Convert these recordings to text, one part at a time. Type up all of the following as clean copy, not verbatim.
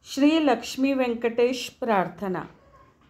श्री लक्ष्मी व्यंकटेश प्रार्थना।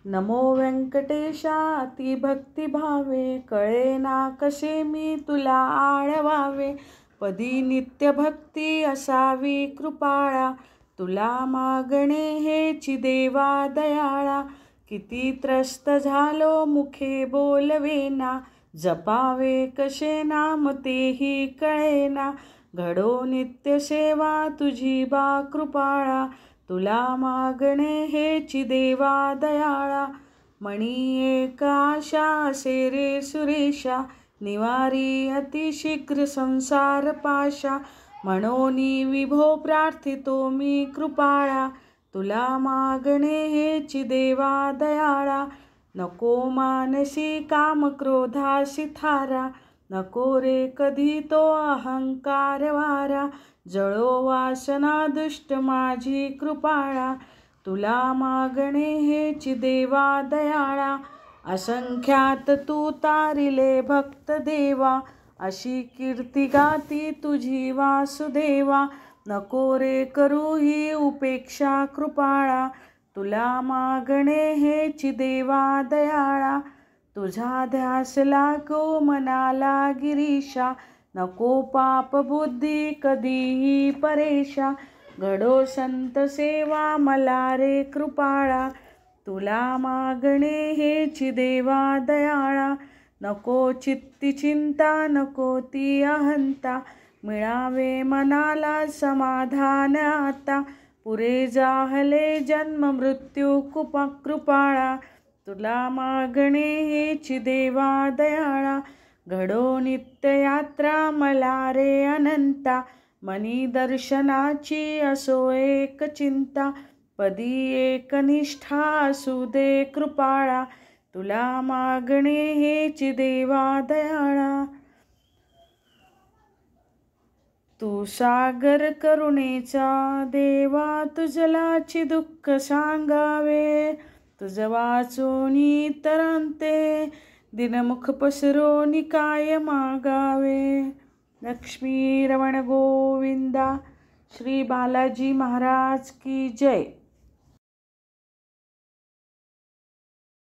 नमो व्यंकटेशा अति भक्तिभावे, कळेना कसे मी तुला आळवावे। पदी नित्य भक्ती असावी कृपाळा, तुला मागणे हेची देवा दयाळा। किती त्रस्त झालो मुखे बोलवेना, जपावे कसे नाम तेही कळेना। घडो नित्य सेवा तुझी बा कृपाळा, तुला मागणे हेची देवा दयाळा। मणी एक आशा असे रे सुरेशा, निवारी अतिशीघ्र संसार पाशा। म्हणोनी विभो प्रार्थितो मी कृपाळा, तुला मागणे हेची देवा दयाळा। नको मानसी काम क्रोधासी थारा, नको रे कधी तो अहंकार वारा। जळो वासना दुष्ट माझी कृपाळा, तुला मागणे हेची देवा दयाळा। असंख्यात तू तारिले भक्त देवा, अशी कीर्ती गाती तुझी वासुदेवा। नको रे करू ही उपेक्षा कृपाळा, तुला मागणे हेची देवा दयाळा। तुझा ध्यास लागो मनाला गिरीशा, नको पाप बुद्धी कधीही परेशा। घडो संत सेवा मला रे कृपाळा, तुला मागणे हेची देवा दयाळा। नको चित्ती चिंता नको ती अहंता, मिळावे मनाला समाधान आता। पुरे जाहले जन्म मृत्यू कृपाळा, तुला मागणे हेची देवा दयाळा। घडो नित्य यात्रा मला रे अनंता, मनी दर्शनाची असो एक चिंता। पदी एक निष्ठा असू दे कृपाळा, तुला मागणे हेची देवा दयाळा। तू सागर करुणेचा देवा, तुझलाची दुःख सांगावे। तुझ वाचोनी तरंते, दिनमुख पसरोनी काय मागावे। लक्ष्मी रमण गोविंदा। श्री बालाजी महाराज की जय।